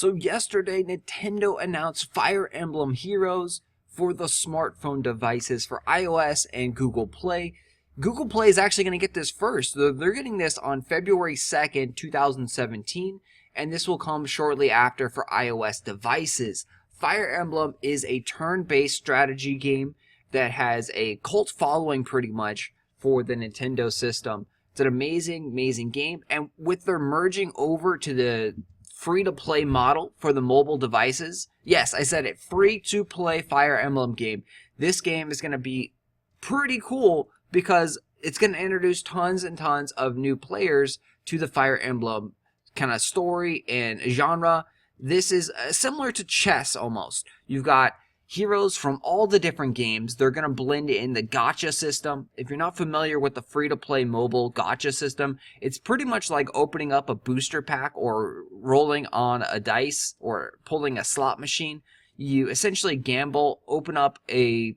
So yesterday, Nintendo announced Fire Emblem Heroes for the smartphone devices for iOS and Google Play. Google Play is actually going to get this first. They're getting this on February 2nd, 2017, and this will come shortly after for iOS devices. Fire Emblem is a turn-based strategy game that has a cult following pretty much for the Nintendo system. It's an amazing, amazing game, and with their merging over to the free-to-play model for the mobile devices. Yes, I said it, free-to-play Fire Emblem game. This game is going to be pretty cool because it's going to introduce tons and tons of new players to the Fire Emblem kind of story and genre. This is similar to chess almost. You've got heroes from all the different games. They're going to blend in the gacha system. If you're not familiar with the free-to-play mobile gacha system, it's pretty much like opening up a booster pack or rolling on a dice or pulling a slot machine. You essentially gamble, open up a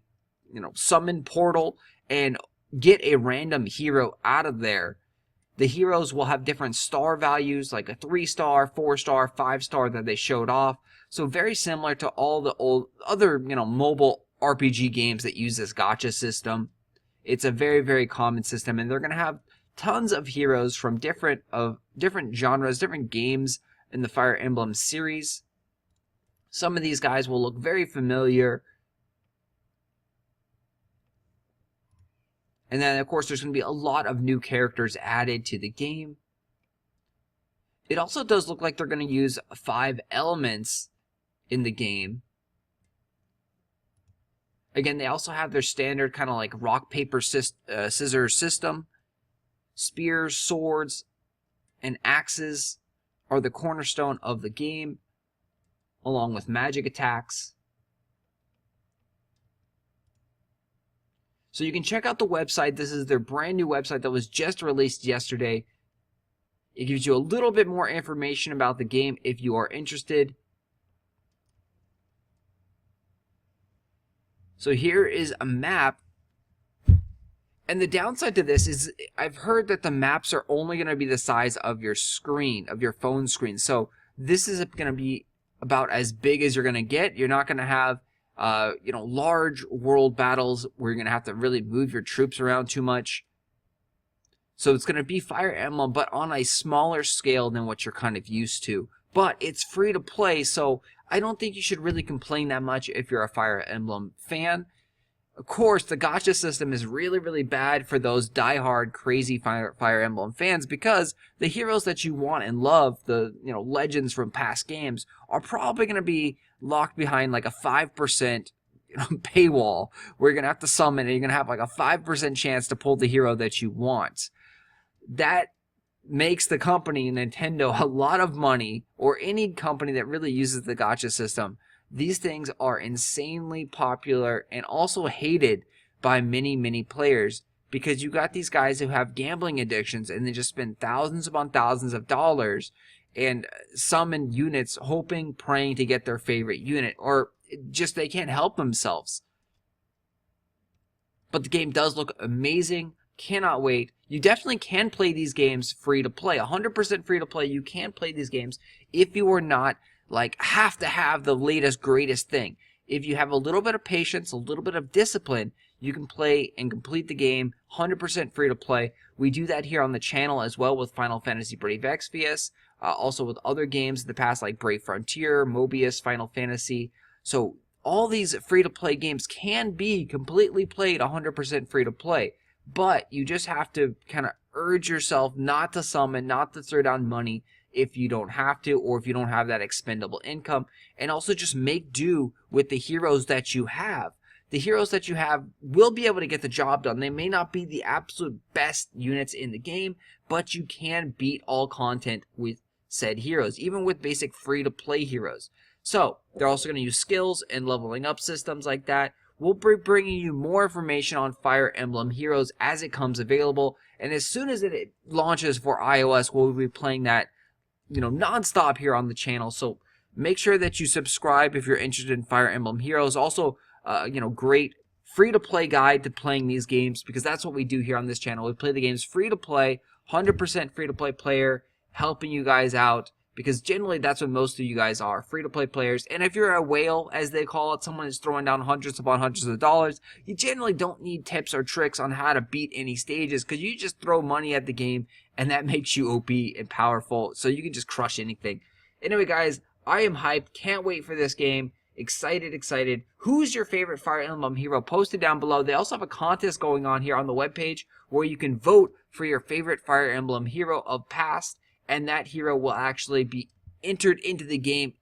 summon portal, and get a random hero out of there. The heroes will have different star values, like a 3-star, 4-star, 5-star that they showed off. So very similar to all the old other, mobile RPG games that use this gacha system. It's a very, very common system, and they're going to have tons of heroes from different genres, different games in the Fire Emblem series. Some of these guys will look very familiar. And then, of course, there's going to be a lot of new characters added to the game. It also does look like they're going to use 5 elements in the game. Again, they also have their standard kind of like rock, paper, scissors system. Spears, swords, and axes are the cornerstone of the game, along with magic attacks. So you can check out the website. This is their brand new website that was just released yesterday. It gives you a little bit more information about the game if you are interested. So here is a map. And the downside to this is I've heard that the maps are only going to be the size of your screen, of your phone screen. So this is going to be about as big as you're going to get. You're not going to have large world battles where you're going to have to really move your troops around too much. So it's going to be Fire Emblem, but on a smaller scale than what you're kind of used to. But it's free to play, so I don't think you should really complain that much if you're a Fire Emblem fan. Of course, the gacha system is really, really bad for those die-hard, crazy Fire Emblem fans because the heroes that you want and love, the legends from past games, are probably going to be locked behind like a 5% paywall where you're going to have to summon and you're going to have like a 5% chance to pull the hero that you want. That makes the company, Nintendo, a lot of money, or any company that really uses the gacha system. These things are insanely popular and also hated by many, many players because you got these guys who have gambling addictions and they just spend thousands upon thousands of dollars and summon units hoping, praying to get their favorite unit, or just they can't help themselves. But the game does look amazing. Cannot wait. You definitely can play these games free to play. 100% free to play. You can play these games if you are not have to have the latest, greatest thing. If you have a little bit of patience, a little bit of discipline, you can play and complete the game 100% free to play. We do that here on the channel as well with Final Fantasy Brave Exvius, also with other games in the past like Brave Frontier, Mobius, Final Fantasy. So all these free to play games can be completely played 100% free to play, but you just have to kind of urge yourself not to summon, not to throw down money if you don't have to, or if you don't have that expendable income, and also just make do with the heroes that you have. The heroes that you have will be able to get the job done. They may not be the absolute best units in the game, but you can beat all content with said heroes, even with basic free-to-play heroes. So, they're also going to use skills and leveling up systems like that. We'll be bringing you more information on Fire Emblem Heroes as it comes available, and as soon as it launches for iOS, we'll be playing that non-stop here on the channel. So make sure that you subscribe if you're interested in Fire Emblem Heroes. Also, great free-to-play guide to playing these games, because that's what we do here on this channel. We play the games free-to-play, 100% free-to-play player, helping you guys out because generally that's what most of you guys are, free-to-play players. And if you're a whale, as they call it, someone who's throwing down hundreds upon hundreds of dollars, you generally don't need tips or tricks on how to beat any stages, because you just throw money at the game, and that makes you OP and powerful, so you can just crush anything. Anyway, guys, I am hyped. Can't wait for this game. Excited. Who's your favorite Fire Emblem hero? Post it down below. They also have a contest going on here on the webpage where you can vote for your favorite Fire Emblem hero of past, and that hero will actually be entered into the game.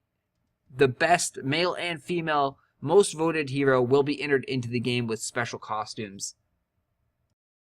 The best male and female most voted hero will be entered into the game with special costumes.